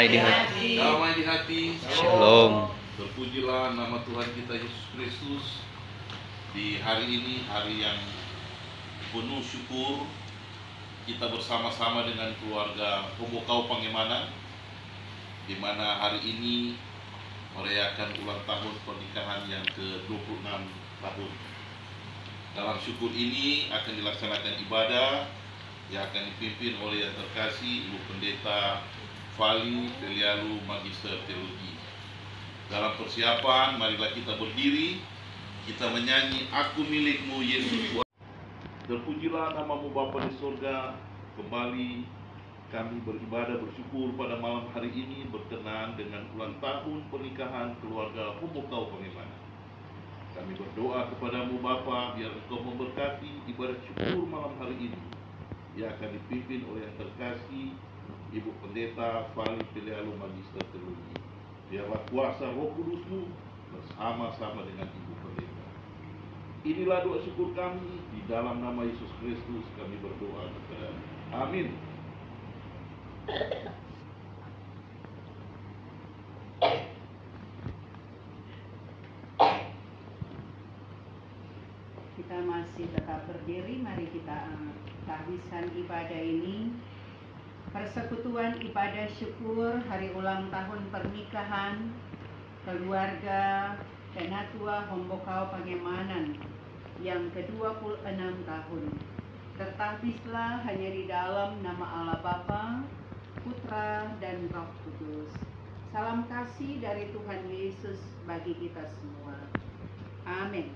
Damai di hati. Damai di hati. Shalom. Terpujilah nama Tuhan kita Yesus Kristus. Di hari ini, hari yang penuh syukur, kita bersama-sama dengan keluarga Hombokau Pangemanan, di mana hari ini merayakan ulang tahun pernikahan yang ke-26 tahun. Dalam syukur ini akan dilaksanakan ibadah yang akan dipimpin oleh yang terkasih Ibu Pendeta Vali Felialu Magister Teologi. Dalam persiapan, marilah kita berdiri, kita menyanyi Aku Milikmu Yesus Tuhan. Terpujilah namamu Bapa di surga. Kembali kami beribadah bersyukur pada malam hari ini berkenan dengan ulang tahun pernikahan keluarga Hombokau Pangemanan. Kami berdoa kepadamu Bapa, biar Engkau memberkati ibadah syukur malam hari ini yang akan dipimpin oleh yang terkasih Ibu Pendeta Vali Felialu Magister Teologi. Biarlah kuasa Roh Kudus-Mu bersama-sama dengan Ibu Pendeta. Inilah doa syukur kami, di dalam nama Yesus Kristus kami berdoa kepada. Amin. Kita masih tetap berdiri, mari kita habiskan ibadah ini. Persekutuan ibadah syukur hari ulang tahun pernikahan keluarga Penatua Hombokau Pangemanan yang ke-26 tahun. Tertabislah hanya di dalam nama Allah Bapa, Putra, dan Roh Kudus. Salam kasih dari Tuhan Yesus bagi kita semua. Amin.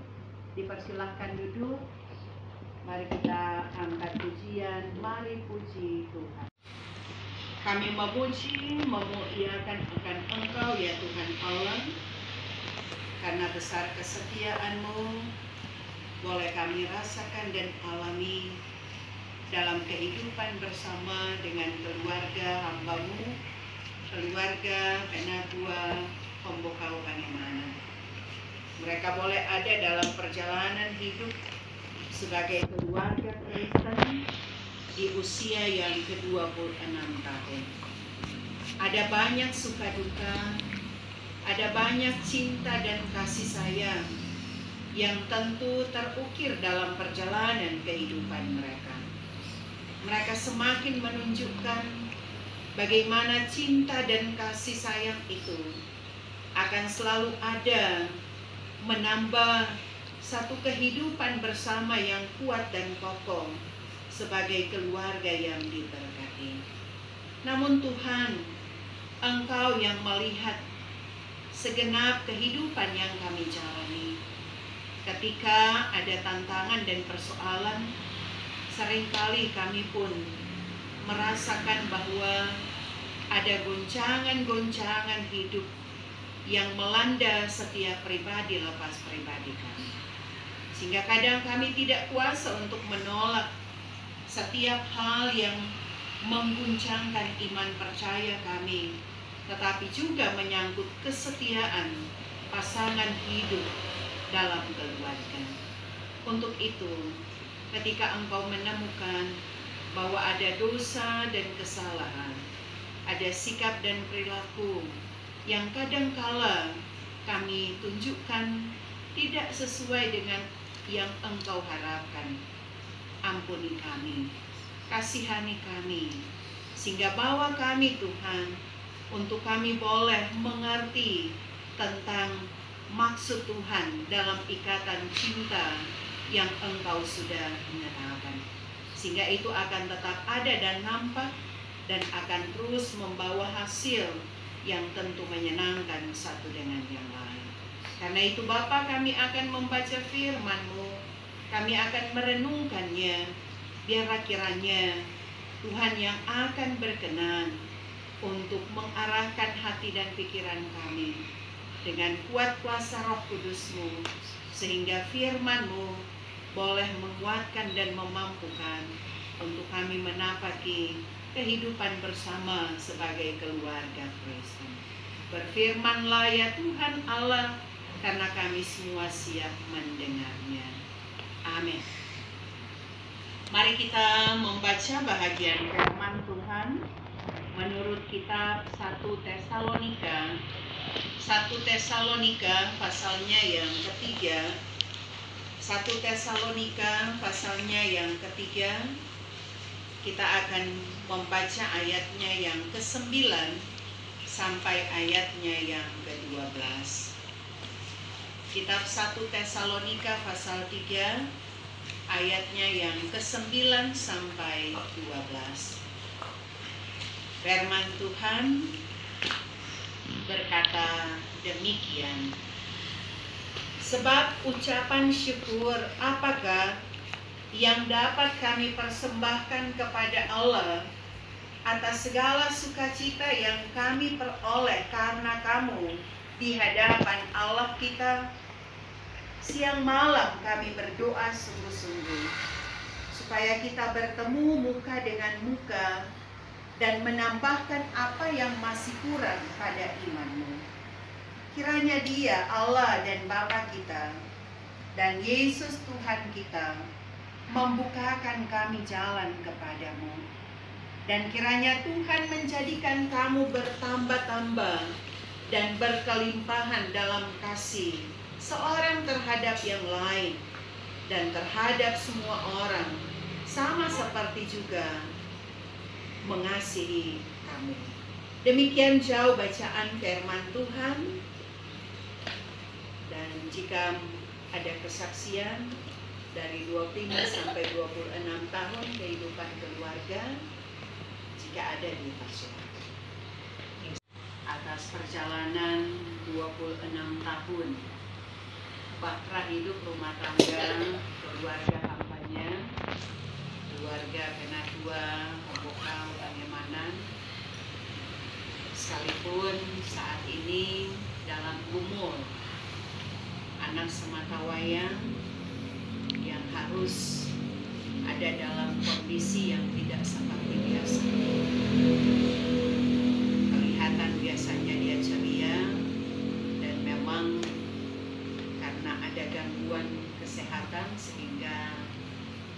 Dipersilahkan duduk. Mari kita angkat pujian. Mari puji Tuhan. Kami memuji, memuliakan akan Engkau ya Tuhan Allah. Karena besar kesetiaan-Mu, boleh kami rasakan dan alami dalam kehidupan bersama dengan keluarga hamba-Mu, keluarga Penatua Hombokau Pangemanan. Mereka boleh ada dalam perjalanan hidup sebagai keluarga Kristen di usia yang ke-26 tahun. Ada banyak suka duka, ada banyak cinta dan kasih sayang yang tentu terukir dalam perjalanan kehidupan mereka. Mereka semakin menunjukkan bagaimana cinta dan kasih sayang itu akan selalu ada, menambah satu kehidupan bersama yang kuat dan kokoh sebagai keluarga yang diberkati. Namun Tuhan, Engkau yang melihat segenap kehidupan yang kami jalani. Ketika ada tantangan dan persoalan, seringkali kami pun merasakan bahwa ada goncangan-goncangan hidup yang melanda setiap pribadi lepas pribadi kami. Sehingga kadang kami tidak kuasa untuk menolak setiap hal yang mengguncangkan iman percaya kami, tetapi juga menyangkut kesetiaan pasangan hidup dalam keluarga. Untuk itu, ketika Engkau menemukan bahwa ada dosa dan kesalahan, ada sikap dan perilaku yang kadangkala kami tunjukkan tidak sesuai dengan yang Engkau harapkan, ampuni kami, kasihani kami, sehingga bawa kami Tuhan untuk kami boleh mengerti tentang maksud Tuhan dalam ikatan cinta yang Engkau sudah nyatakan, sehingga itu akan tetap ada dan nampak dan akan terus membawa hasil yang tentu menyenangkan satu dengan yang lain. Karena itu Bapa, kami akan membaca firman-Mu, kami akan merenungkannya, biarlah kiranya Tuhan yang akan berkenan untuk mengarahkan hati dan pikiran kami dengan kuat kuasa Roh Kudus-Mu, sehingga firman-Mu boleh menguatkan dan memampukan untuk kami menapaki kehidupan bersama sebagai keluarga Kristen. Berfirman-Lah ya Tuhan Allah, karena kami semua siap mendengarnya. Amin. Mari kita membaca bahagian firman Tuhan menurut kitab 1 Tesalonika pasalnya yang ketiga. 1 Tesalonika pasalnya yang ketiga. Kita akan membaca ayatnya yang ke-9 sampai ayatnya yang ke-12. Kitab 1 Tesalonika pasal 3 ayatnya yang ke-9 sampai 12. Firman Tuhan berkata demikian. Sebab ucapan syukur apakah yang dapat kami persembahkan kepada Allah atas segala sukacita yang kami peroleh karena kamu di hadapan Allah kita? Siang malam kami berdoa sungguh-sungguh supaya kita bertemu muka dengan muka dan menambahkan apa yang masih kurang pada imanmu. Kiranya Dia, Allah dan Bapa kita, dan Yesus Tuhan kita, membukakan kami jalan kepadamu. Dan kiranya Tuhan menjadikan kamu bertambah-tambah dan berkelimpahan dalam kasih seorang terhadap yang lain dan terhadap semua orang, sama seperti juga mengasihi kamu. Demikian jauh bacaan firman Tuhan. Dan jika ada kesaksian dari 25 sampai 26 tahun kehidupan keluarga, jika ada dipersilakan. Atas perjalanan 26 tahun Bakra hidup rumah tangga keluarga hambanya, keluarga Penatua, Hobokau, Pangemanan, sekalipun saat ini dalam umur anak sematawayang yang harus ada dalam kondisi yang tidak seperti biasa. Kelihatan biasanya dia ceria, dan memang karena ada gangguan kesehatan sehingga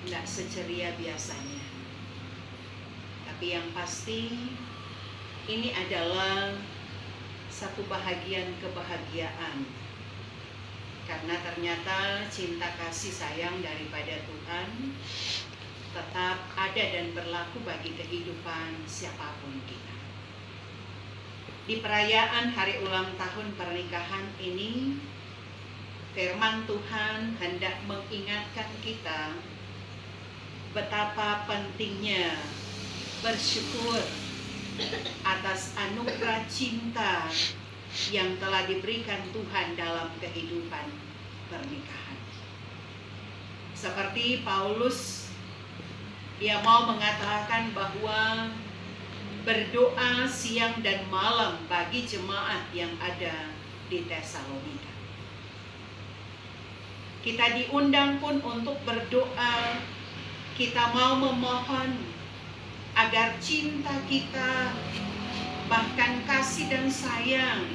tidak seceria biasanya. Tapi yang pasti ini adalah satu bahagian kebahagiaan, karena ternyata cinta kasih sayang daripada Tuhan tetap ada dan berlaku bagi kehidupan siapapun kita. Di perayaan hari ulang tahun pernikahan ini, firman Tuhan hendak mengingatkan kita betapa pentingnya bersyukur atas anugerah cinta yang telah diberikan Tuhan dalam kehidupan pernikahan. Seperti Paulus, dia mau mengatakan bahwa berdoa siang dan malam bagi jemaat yang ada di Tesalonika. Kita diundang pun untuk berdoa. Kita mau memohon agar cinta kita, bahkan kasih dan sayang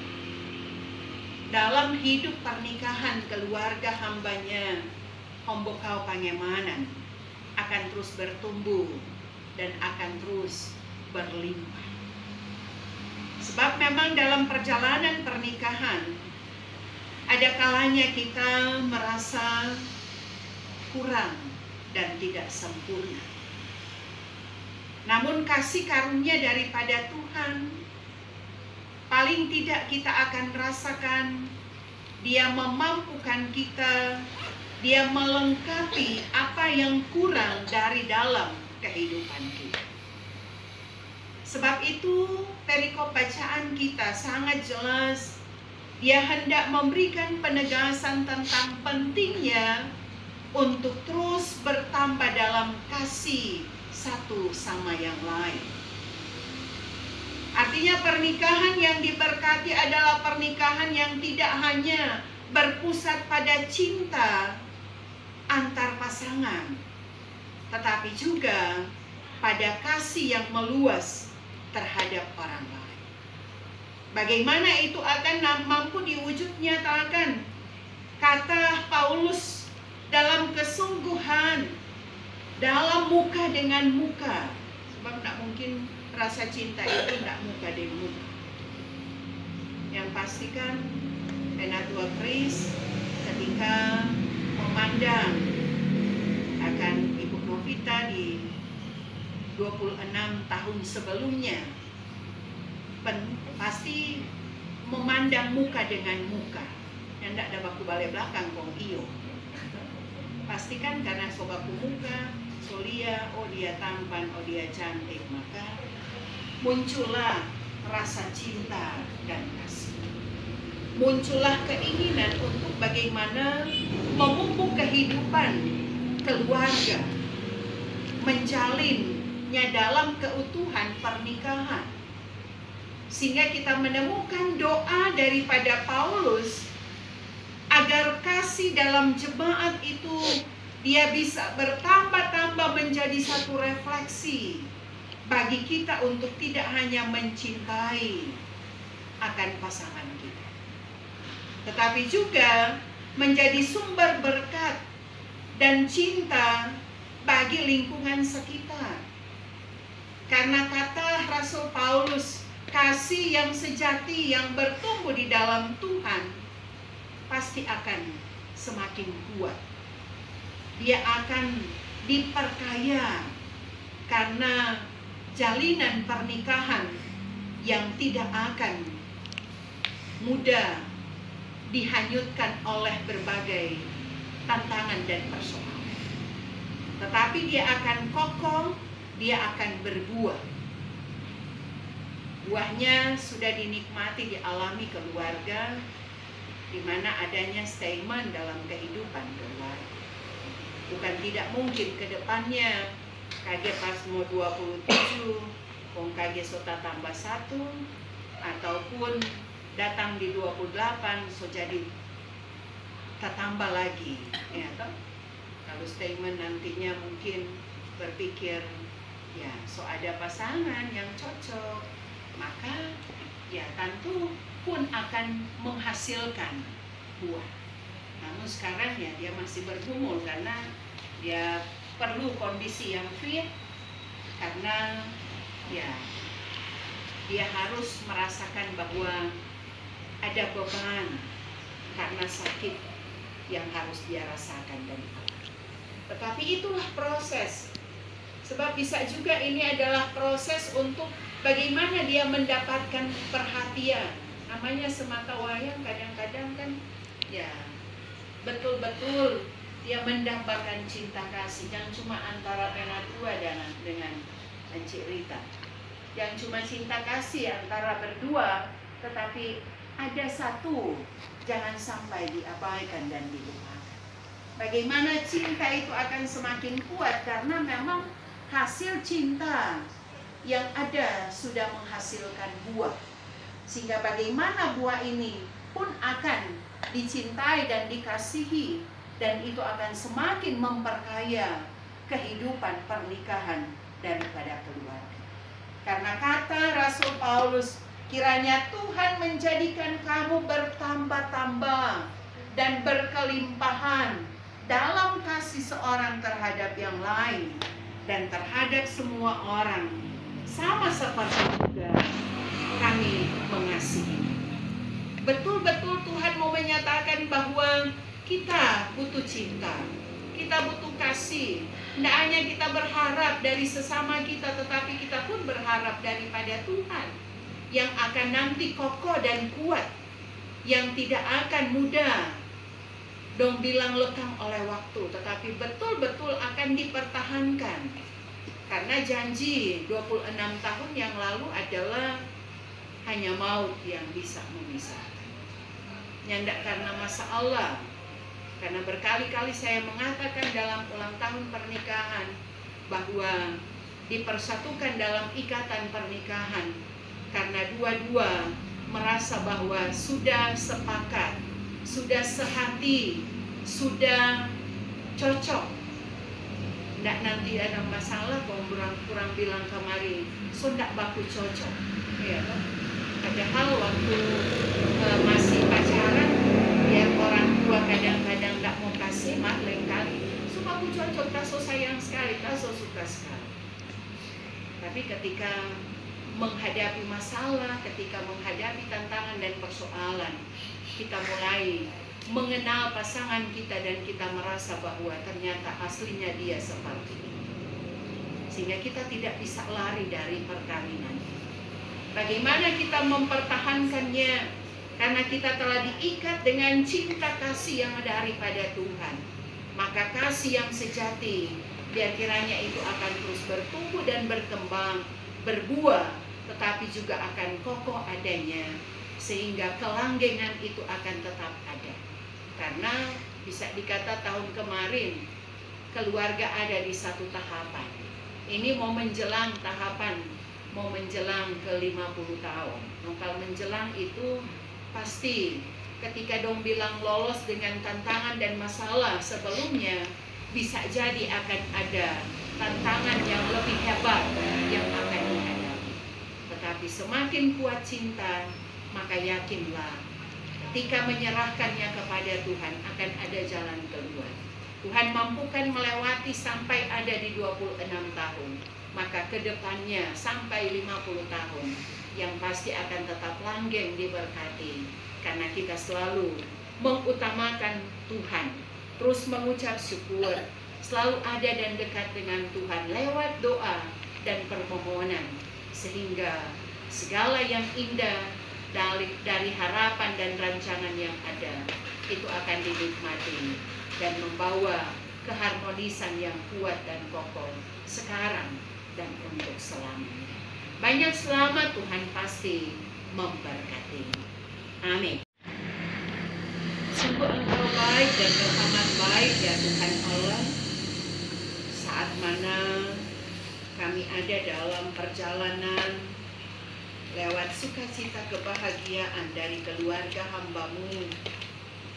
dalam hidup pernikahan keluarga hambanya, Hombokau Pangemanan, akan terus bertumbuh dan akan terus berlimpah. Sebab memang dalam perjalanan pernikahan ada kalanya kita merasa kurang dan tidak sempurna. Namun kasih karunia daripada Tuhan, paling tidak kita akan rasakan Dia memampukan kita, Dia melengkapi apa yang kurang dari dalam kehidupan kita. Sebab itu perikop bacaan kita sangat jelas. Dia hendak memberikan penegasan tentang pentingnya untuk terus bertambah dalam kasih satu sama yang lain. Artinya pernikahan yang diberkati adalah pernikahan yang tidak hanya berpusat pada cinta antar pasangan, tetapi juga pada kasih yang meluas terhadap orang lain. Bagaimana itu akan mampu diwujud nyatakan? Kata Paulus, dalam kesungguhan, dalam muka dengan muka. Sebab tidak mungkin rasa cinta itu tidak muka dari muka. Yang pastikan Penatua Kris ketika memandang akan Ibu Novita di 26 tahun sebelumnya, pasti memandang muka dengan muka. Yang tidak ada baku balik belakang kong iyo. Pastikan karena sobaku muka, solia, oh dia tampan, oh dia cantik, maka muncullah rasa cinta dan kasih. Muncullah keinginan untuk bagaimana memupuk kehidupan keluarga, menjalinnya dalam keutuhan pernikahan. Sehingga kita menemukan doa daripada Paulus agar kasih dalam jemaat itu dia bisa bertambah-tambah menjadi satu refleksi bagi kita untuk tidak hanya mencintai akan pasangan kita, tetapi juga menjadi sumber berkat dan cinta bagi lingkungan sekitar. Karena kata Rasul Paulus, kasih yang sejati yang bertumbuh di dalam Tuhan pasti akan semakin kuat. Dia akan diperkaya karena jalinan pernikahan yang tidak akan mudah dihanyutkan oleh berbagai tantangan dan persoalan. Tetapi dia akan kokoh, dia akan berbuah. Buahnya sudah dinikmati, dialami keluarga, di mana adanya statement dalam kehidupan keluarga. Bukan tidak mungkin ke depannya kage pas mau 27, kong kage sota tambah 1, ataupun datang di 28, so jadi tambah lagi, ya toh? Kalau statement nantinya mungkin berpikir, ya so ada pasangan yang cocok, maka ya tentu pun akan menghasilkan buah. Namun sekarang ya dia masih bergumul karena dia perlu kondisi yang fit, karena ya dia harus merasakan bahwa ada beban karena sakit yang harus dia rasakan dan tetapi itulah proses. Sebab bisa juga ini adalah proses untuk bagaimana dia mendapatkan perhatian. Namanya semata wayang kadang-kadang kan ya betul-betul dia mendapatkan cinta kasih yang cuma antara Penatua dengan Encik Rita, yang cuma cinta kasih antara berdua, tetapi ada satu jangan sampai diabaikan dan dilupakan. Bagaimana cinta itu akan semakin kuat karena memang hasil cinta yang ada sudah menghasilkan buah. Sehingga bagaimana buah ini pun akan dicintai dan dikasihi, dan itu akan semakin memperkaya kehidupan pernikahan daripada keluarga. Karena kata Rasul Paulus, kiranya Tuhan menjadikan kamu bertambah-tambah dan berkelimpahan dalam kasih seorang terhadap yang lain dan terhadap semua orang, sama seperti juga kami mengasihi. Betul-betul Tuhan mau menyatakan bahwa kita butuh cinta, kita butuh kasih. Tidak hanya kita berharap dari sesama kita, tetapi kita pun berharap daripada Tuhan yang akan nanti kokoh dan kuat, yang tidak akan mudah dong bilang lekang oleh waktu, tetapi betul-betul akan dipertahankan. Karena janji 26 tahun yang lalu adalah hanya maut yang bisa memisahkan. Nyandak karena masa Allah. Karena berkali-kali saya mengatakan dalam ulang tahun pernikahan bahwa dipersatukan dalam ikatan pernikahan karena dua-dua merasa bahwa sudah sepakat, sudah sehati, sudah cocok. Tidak nanti ada masalah kalau kurang bilang kemarin, so tidak baku cocok. Ya, padahal waktu masih pacaran, biar orang tua kadang-kadang tidak mau kasih, mak lain kali, so baku cocok, tak so sayang sekali, tak so suka sekali. Tapi ketika menghadapi masalah, ketika menghadapi tantangan dan persoalan, kita mulai mengenal pasangan kita dan kita merasa bahwa ternyata aslinya dia seperti ini. Sehingga kita tidak bisa lari dari perkawinan. Bagaimana kita mempertahankannya? Karena kita telah diikat dengan cinta kasih yang daripada Tuhan. Maka kasih yang sejati, biar kiranya itu akan terus bertumbuh dan berkembang, berbuah, tetapi juga akan kokoh adanya, sehingga kelanggengan itu akan tetap ada. Karena bisa dikata tahun kemarin keluarga ada di satu tahapan. Ini mau menjelang tahapan, mau menjelang ke 50 tahun. Kalau menjelang itu pasti ketika dong bilang lolos dengan tantangan dan masalah sebelumnya, bisa jadi akan ada tantangan yang lebih hebat yang akan dihadapi. Tetapi semakin kuat cinta, maka yakinlah ketika menyerahkannya kepada Tuhan akan ada jalan keluar. Tuhan mampukan melewati sampai ada di 26 tahun, maka kedepannya sampai 50 tahun yang pasti akan tetap langgeng diberkati, karena kita selalu mengutamakan Tuhan, terus mengucap syukur, selalu ada dan dekat dengan Tuhan lewat doa dan permohonan, sehingga segala yang indah dari harapan dan rancangan yang ada itu akan dinikmati dan membawa keharmonisan yang kuat dan kokoh sekarang dan untuk selamanya. Banyak selamat, Tuhan pasti memberkati. Amin. Sungguh Engkau baik dan amat baik ya Tuhan Allah. Saat mana kami ada dalam perjalanan lewat sukacita kebahagiaan dari keluarga hamba-Mu,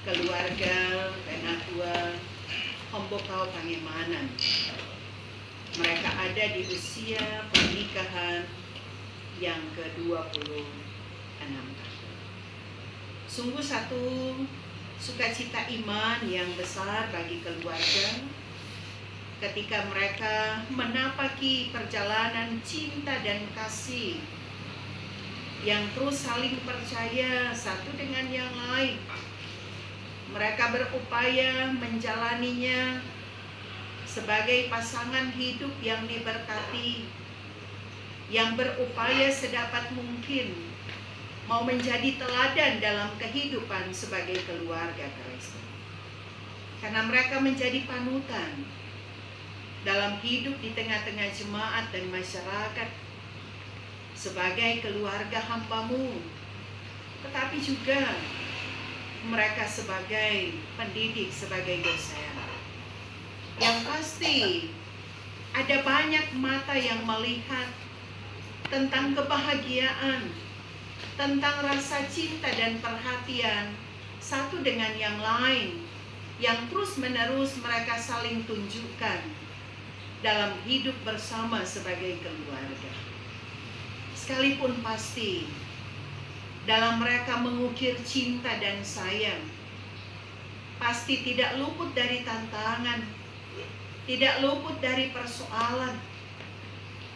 keluarga Penatua Hombokau Pangemanan. Mereka ada di usia pernikahan yang ke-26 tahun. Sungguh satu sukacita iman yang besar bagi keluarga ketika mereka menapaki perjalanan cinta dan kasih yang terus saling percaya satu dengan yang lain. Mereka berupaya menjalaninya sebagai pasangan hidup yang diberkati, yang berupaya sedapat mungkin mau menjadi teladan dalam kehidupan sebagai keluarga Kristen. Karena mereka menjadi panutan dalam hidup di tengah-tengah jemaat dan masyarakat, sebagai keluarga hamba-Mu, tetapi juga mereka sebagai pendidik, sebagai dosen. Yang pasti ada banyak mata yang melihat tentang kebahagiaan, tentang rasa cinta dan perhatian satu dengan yang lain, yang terus-menerus mereka saling tunjukkan dalam hidup bersama sebagai keluarga. Sekalipun pasti dalam mereka mengukir cinta dan sayang, pasti tidak luput dari tantangan, tidak luput dari persoalan,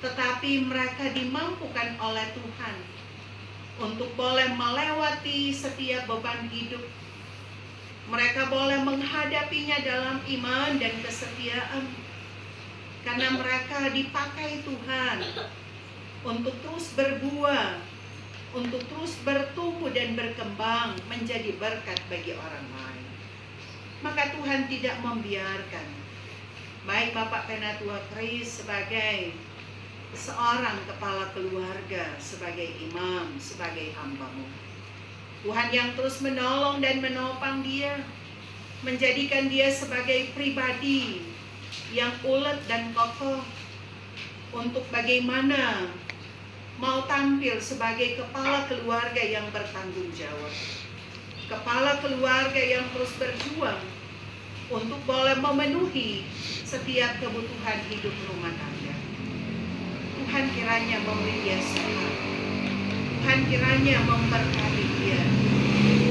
tetapi mereka dimampukan oleh Tuhan untuk boleh melewati setiap beban hidup. Mereka boleh menghadapinya dalam iman dan kesetiaan, karena mereka dipakai Tuhan untuk terus berbuah, untuk terus bertumbuh dan berkembang menjadi berkat bagi orang lain. Maka Tuhan tidak membiarkan baik Bapak Penatua Kris sebagai seorang kepala keluarga, sebagai imam, sebagai hamba-Mu. Tuhan yang terus menolong dan menopang dia, menjadikan dia sebagai pribadi yang ulet dan kokoh untuk bagaimana mau tampil sebagai kepala keluarga yang bertanggung jawab, kepala keluarga yang terus berjuang untuk boleh memenuhi setiap kebutuhan hidup rumah tangga. Tuhan kiranya memberi dia sehat, Tuhan kiranya memberkati dia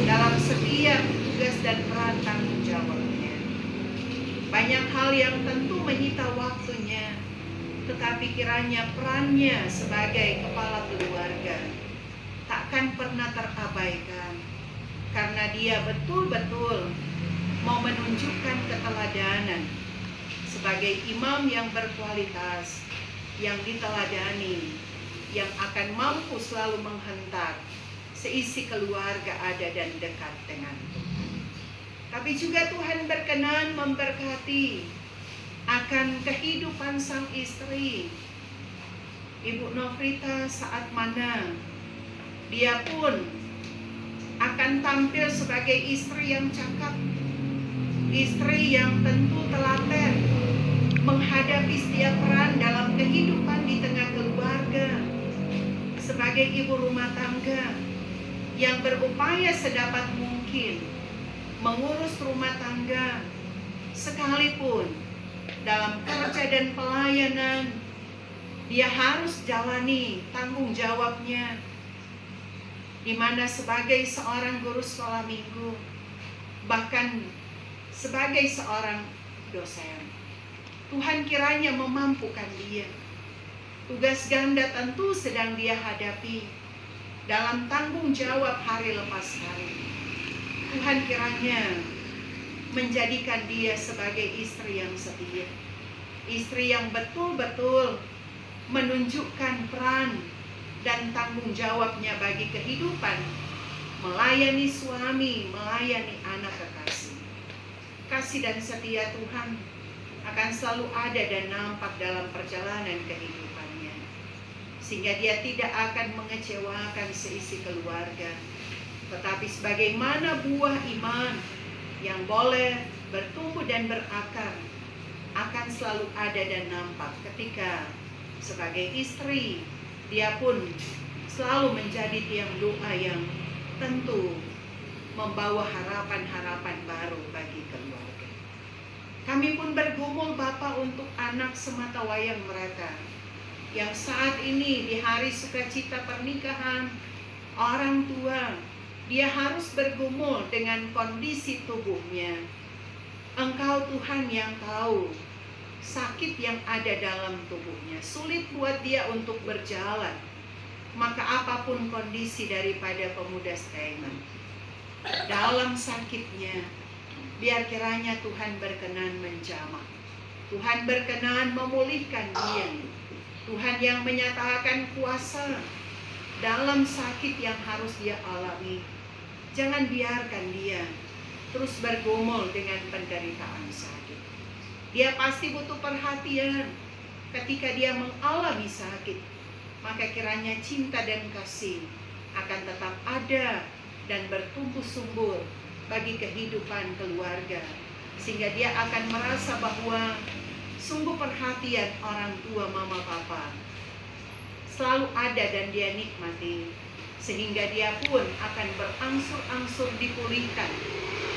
dalam setiap tugas dan peran tanggung jawabnya. Banyak hal yang tentu menyita waktunya, tetapi kiranya perannya sebagai kepala keluarga takkan pernah terabaikan, karena dia betul-betul mau menunjukkan keteladanan sebagai imam yang berkualitas, yang diteladani, yang akan mampu selalu menghentak seisi keluarga ada dan dekat dengan Tuhan. Tapi juga Tuhan berkenan memberkati akan kehidupan sang istri, Ibu Nofrita, saat mana dia pun akan tampil sebagai istri yang cakap, istri yang tentu telaten menghadapi setiap peran dalam kehidupan di tengah keluarga, sebagai ibu rumah tangga yang berupaya sedapat mungkin mengurus rumah tangga, sekalipun dalam kerja dan pelayanan dia harus jalani tanggung jawabnya, di mana sebagai seorang guru sekolah minggu, bahkan sebagai seorang dosen. Tuhan kiranya memampukan dia. Tugas ganda tentu sedang dia hadapi dalam tanggung jawab hari lepas hari. Tuhan kiranya menjadikan dia sebagai istri yang setia, istri yang betul-betul menunjukkan peran dan tanggung jawabnya bagi kehidupan, melayani suami, melayani anak kekasih. Kasih dan setia Tuhan akan selalu ada dan nampak dalam perjalanan kehidupannya, sehingga dia tidak akan mengecewakan seisi keluarga, tetapi sebagaimana buah iman yang boleh bertumbuh dan berakar akan selalu ada dan nampak ketika sebagai istri dia pun selalu menjadi tiang doa yang tentu membawa harapan-harapan baru bagi keluarga. Kami pun bergumul Bapa untuk anak semata wayang mereka yang saat ini di hari sukacita pernikahan orang tua, dia harus bergumul dengan kondisi tubuhnya. Engkau Tuhan yang tahu sakit yang ada dalam tubuhnya, sulit buat dia untuk berjalan. Maka apapun kondisi daripada pemuda Steinman, dalam sakitnya, biar kiranya Tuhan berkenan menjamah, Tuhan berkenan memulihkan dia. Tuhan yang menyatakan kuasa dalam sakit yang harus dia alami. Jangan biarkan dia terus bergumul dengan penderitaan sakit. Dia pasti butuh perhatian ketika dia mengalami sakit. Maka kiranya cinta dan kasih akan tetap ada dan bertumbuh subur bagi kehidupan keluarga, sehingga dia akan merasa bahwa sungguh perhatian orang tua mama papa selalu ada dan dia nikmati, sehingga dia pun akan berangsur-angsur dipulihkan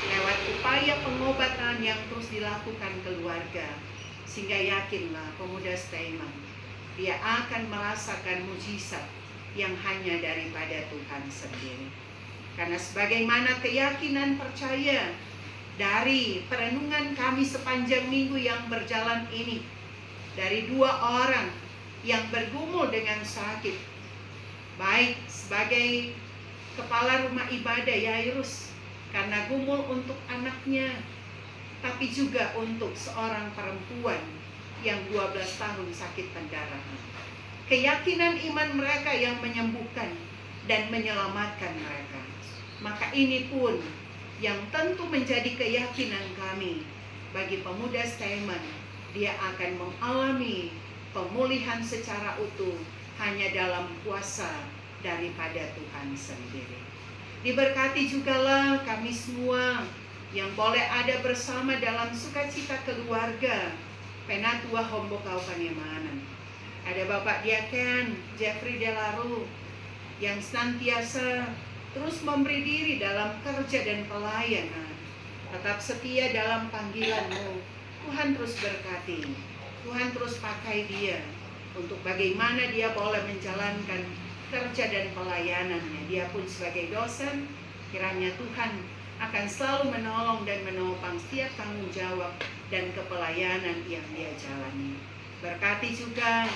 lewat upaya pengobatan yang terus dilakukan keluarga, sehingga yakinlah pemuda Steinman, dia akan merasakan mujizat yang hanya daripada Tuhan sendiri. Karena sebagaimana keyakinan percaya dari perenungan kami sepanjang minggu yang berjalan ini, dari dua orang yang bergumul dengan sakit, baik sebagai kepala rumah ibadah Yairus karena gumul untuk anaknya, tapi juga untuk seorang perempuan yang 12 tahun sakit pendarahan. Keyakinan iman mereka yang menyembuhkan dan menyelamatkan mereka. Maka ini pun yang tentu menjadi keyakinan kami bagi pemuda Steinman. Dia akan mengalami pemulihan secara utuh hanya dalam kuasa daripada Tuhan sendiri. Diberkati jugalah kami semua yang boleh ada bersama dalam sukacita keluarga Penatua Hombo Kau Panyamanan. Ada Bapak Diaken Jeffrey Delaru yang senantiasa terus memberi diri dalam kerja dan pelayanan, tetap setia dalam panggilan-Mu. Tuhan terus berkati, Tuhan terus pakai dia untuk bagaimana dia boleh menjalankan kerja dan pelayanannya. Dia pun sebagai dosen, kiranya Tuhan akan selalu menolong dan menopang setiap tanggung jawab dan kepelayanan yang dia jalani. Berkati juga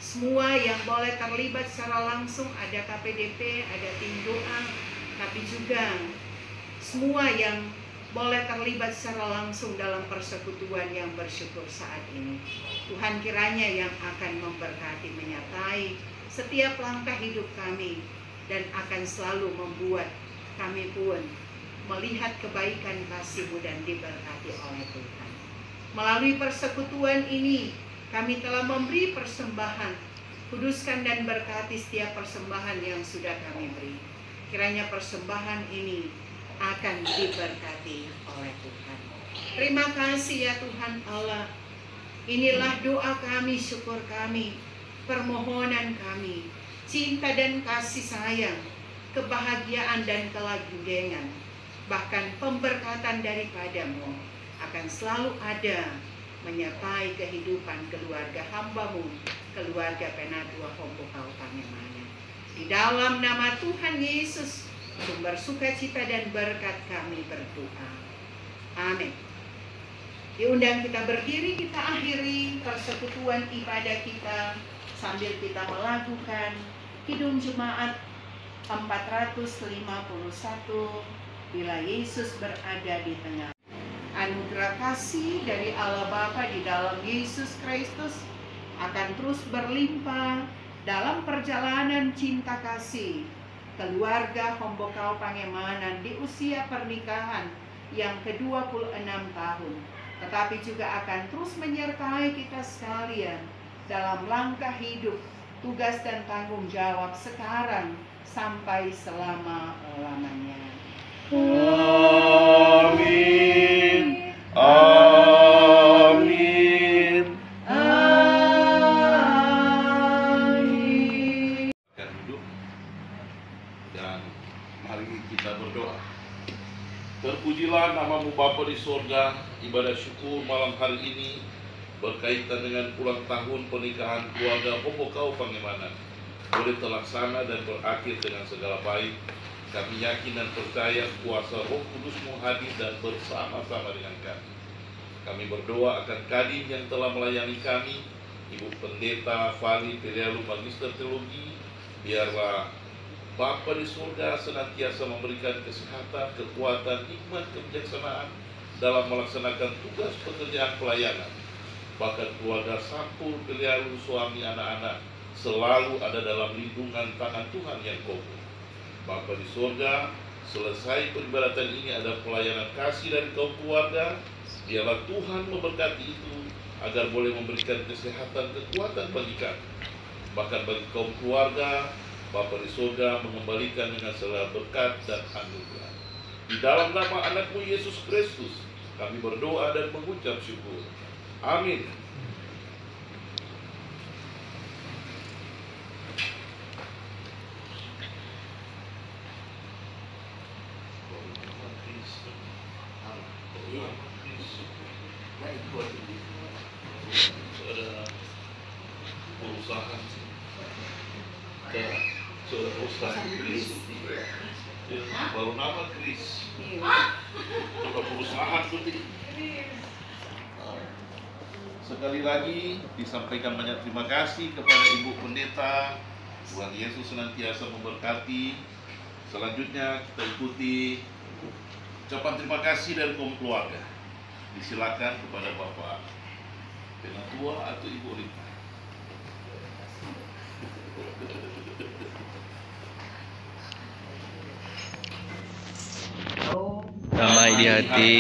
semua yang boleh terlibat secara langsung, ada KPDP, ada tim doa, tapi juga semua yang boleh terlibat secara langsung dalam persekutuan yang bersyukur saat ini. Tuhan kiranya yang akan memberkati, menyertai setiap langkah hidup kami, dan akan selalu membuat kami pun melihat kebaikan kasih-Mu dan diberkati oleh Tuhan. Melalui persekutuan ini, kami telah memberi persembahan. Kuduskan dan berkati setiap persembahan yang sudah kami beri. Kiranya persembahan ini akan diberkati oleh Tuhan. Terima kasih ya Tuhan Allah. Inilah doa kami, syukur kami, permohonan kami, cinta dan kasih sayang, kebahagiaan dan kelanjutan, bahkan pemberkatan daripada-Mu akan selalu ada menyertai kehidupan keluarga hamba-Mu, keluarga Penatua Hombokau Pangemanan. Di dalam nama Tuhan Yesus, sumber sukacita dan berkat kami berdoa. Amin. Diundang kita berdiri, kita akhiri persekutuan ibadah kita sambil kita melakukan Kidung Jemaat 451, bila Yesus berada di tengah. Anugerah kasih dari Allah Bapa di dalam Yesus Kristus akan terus berlimpah dalam perjalanan cinta kasih keluarga Hombokau Pangemanan di usia pernikahan yang ke-26 tahun, tetapi juga akan terus menyertai kita sekalian dalam langkah hidup, tugas dan tanggung jawab sekarang sampai selama-lamanya. Amin. Amin. Amin. Akan hidup, dan mari kita berdoa. Terpujilah nama-Mu Bapa di sorga. Ibadah syukur malam hari ini berkaitan dengan ulang tahun pernikahan keluarga Hombokau Pangemanan boleh terlaksana dan berakhir dengan segala baik. Kami yakin dan percaya kuasa Roh Kudus-Mu hadir dan bersama-sama dengan kami. Kami berdoa akan Kadin yang telah melayani kami, Ibu Pendeta Fali Perialu Magister Teologi. Biarlah Bapa di surga senantiasa memberikan kesehatan, kekuatan, hikmat, kebijaksanaan dalam melaksanakan tugas pekerjaan pelayanan. Bahkan keluarga Sampul, Perialu, suami, anak-anak selalu ada dalam lindungan tangan Tuhan yang kokoh. Bapa di surga, selesai peribadatan ini ada pelayanan kasih dari kaum keluarga. Biarlah Tuhan memberkati itu agar boleh memberikan kesehatan, kekuatan bagi kami. Bahkan bagi kaum keluarga, Bapa di surga mengembalikan dengan segala berkat dan anugerah. Di dalam nama anak-Mu Yesus Kristus, kami berdoa dan mengucap syukur. Amin. Saudara perusahaan, saudara perusahaan Kris, baru nama Kris, coba perusahaan berarti. Sekali lagi disampaikan banyak terima kasih kepada Ibu Pendeta. Tuhan Yesus senantiasa memberkati. Selanjutnya kita ikuti ucapan terima kasih dari kaum keluarga. Disilakan kepada Bapak Penatua atau Ibu Rita. Damai di hati.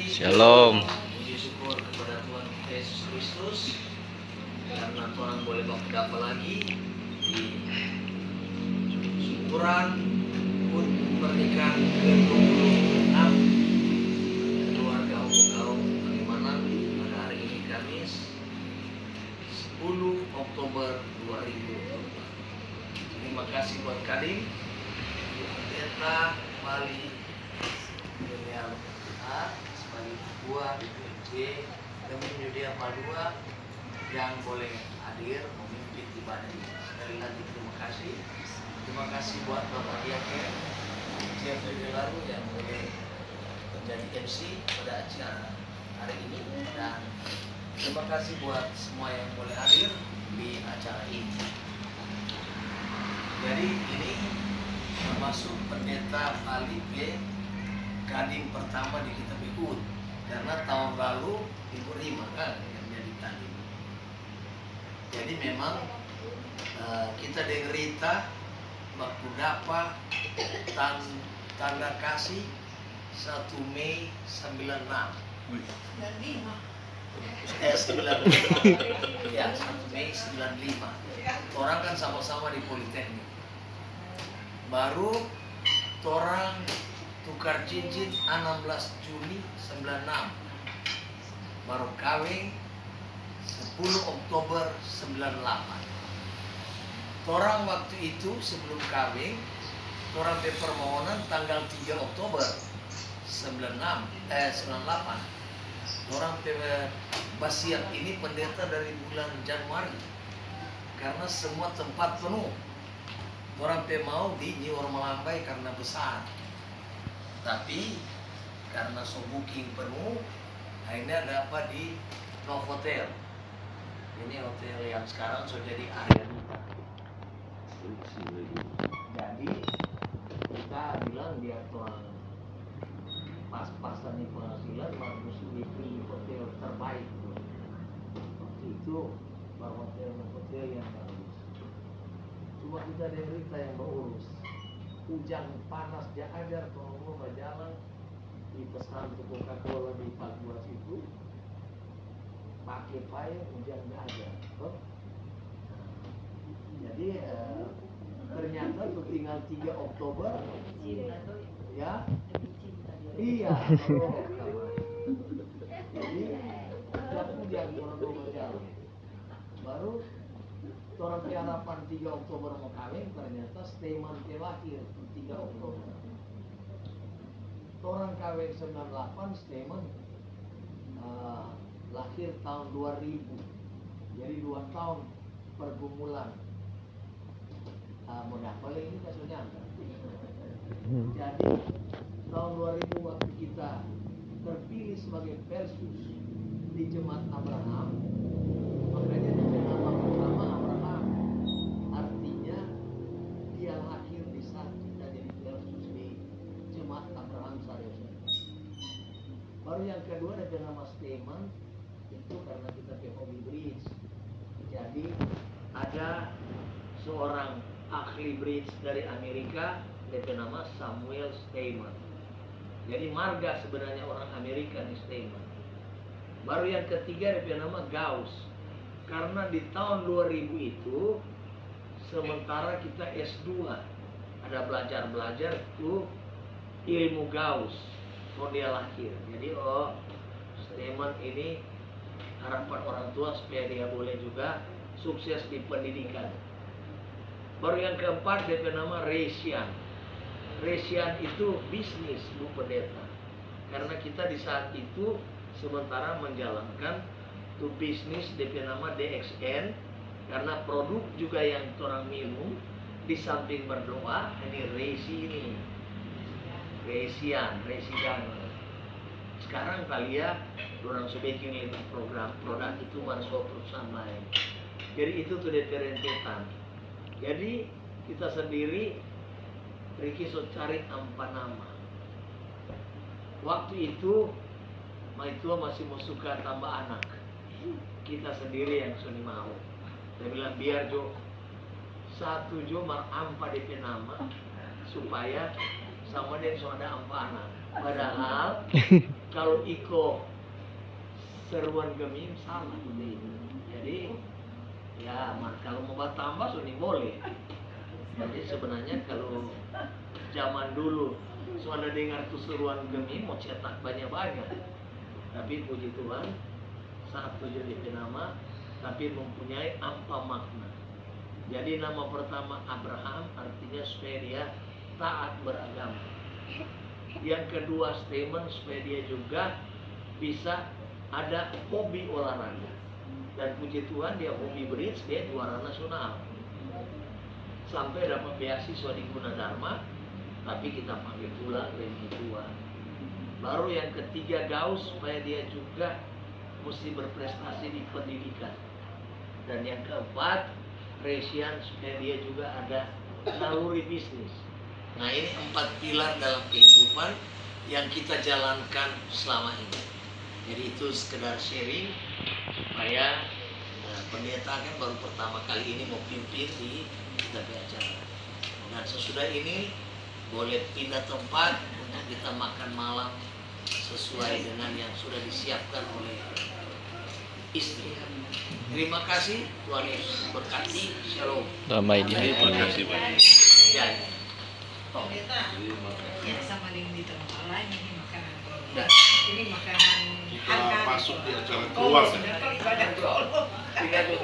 Shalom. Puji syukur kepada Tuhan kita Yesus Kristus karena Tuhan boleh berdapat lagi di syukuran pun pernikahan ke-26 keluarga Hombokau Pangemanan pada hari ini Kamis 10 Oktober 2024. Terima kasih buat Kadin, Pendeta Fali Perialu sebagai ketua DPC kami menyediakan Padua yang boleh hadir memimpin ibadah ini. Sekali lagi terima kasih. Terima kasih buat Bapak Diaken Jeffrey Delaru yang boleh menjadi MC pada acara hari ini, dan Terima kasih buat semua yang boleh hadir di acara ini. Jadi ini termasuk pendeta Bali B Kadin pertama di Kitab Ikut, karena tahun lalu Ibu Rima kan yang jadi Kadin. Jadi memang kita dengerita waktu dapat tanda kasih 1 Mei 96. 95. Ya, 1 Mei 95. Orang kan sama-sama di Politeknik. Baru orang tukar cincin 16 Juni 96. Baru kawin 10 Oktober 98. Orang waktu itu sebelum kawin, orang permohonan tanggal 3 Oktober 98. Orang basiat ini pendeta dari bulan Januari, karena semua tempat penuh. Orang mau di New Melambai karena besar, tapi karena so booking penuh, akhirnya dapat di Novotel. Ini hotel yang sekarang sudah jadi Arianita. Jadi kita bilang dia orang pas-pasan di penghasilan harus dipilih hotel terbaik. Waktu itu hotel yang bagus. Cuma kita derita yang mengurus. Hujan panas dia ajar kalau mau berjalan di pesan Coca-Cola di Paguas itu pakai payung hujan dia ajar. Jadi ternyata tinggal 3 Oktober ya. Iya. Jadi hujan orang mau berjalan. Baru orang harapan 3 Oktober mau kawin, ternyata statement dia lahir 3 Oktober. Orang kawin 98 statement lahir tahun 2000. Jadi 2 tahun pergumulan. Mengapa ini kasusnya? Jadi tahun 2000 waktu kita terpilih sebagai Persus di Jemaat Abraham, makanya nama pertama Abraham, artinya dia lahir di saat kita jadi Persus di Jemaat Abraham Saryosa. Baru yang kedua ada nama Steman, itu karena kita ke Hobi Bridge. Jadi ada seorang ahli bridge dari Amerika, dia nama Samuel Steinman. Jadi marga sebenarnya orang Amerika di Steinman. Baru yang ketiga dia nama Gauss. Karena di tahun 2000 itu sementara kita S2 ada belajar itu ilmu Gauss. Oh dia lahir. Jadi Steinman ini harapan orang tua supaya dia boleh juga sukses di pendidikan. Baru yang keempat dia nama Resian. Resian itu bisnis, Bu Pendeta. Karena kita di saat itu sementara menjalankan tuh bisnis dia nama DXN, karena produk juga yang orang minum di samping berdoa ini Resi ini. Resian. Sekarang kalian orang sebaiknya itu program produk itu masuk perusahaan lain. Jadi itu tuh rentetan. Jadi kita sendiri Riki so cari 4 nama. Waktu itu Maitua masih mau suka tambah anak. Kita sendiri yang suni mau. Saya bilang biar Jo satu Jo mar 4 DP nama supaya sama dia so ada 4 anak. Padahal kalau Iko seruan gemim salah. Jadi ya, kalau mau tambah suni boleh. Jadi sebenarnya kalau zaman dulu sudah dengar tuh seruan gemim mau cetak banyak-banyak. Tapi puji Tuhan satu jadi nama tapi mempunyai apa makna. Jadi nama pertama Abraham artinya supaya dia taat beragama. Yang kedua Steman supaya dia juga bisa ada hobi olahraga. Dan puji Tuhan dia hobi bridge, dia juara nasional. Sampai dapat beasiswa di Gunadarma, tapi kita panggil pula lebih tua. Baru yang ketiga Gauss supaya dia juga mesti berprestasi di pendidikan. Dan yang keempat, Resian supaya dia juga ada naluri bisnis. Nah, ini 4 pilar dalam kehidupan yang kita jalankan selama ini. Jadi itu sekedar sharing supaya pendeta kan baru pertama kali ini mau pimpin di kita acara. Dan sesudah ini boleh pindah tempat untuk kita makan malam sesuai dengan yang sudah disiapkan oleh istri. Terima kasih, Tuhan Yesus berkati. Shalom. Damai di hati. Terima kasih banyak. Ya. Pendeta, ya sama dengan di tempat lain ini makanan. Dah. Ini makanan Kita masuk di acara Oh, keluarga. sudah kali ibadah dulu. Tidak lupa.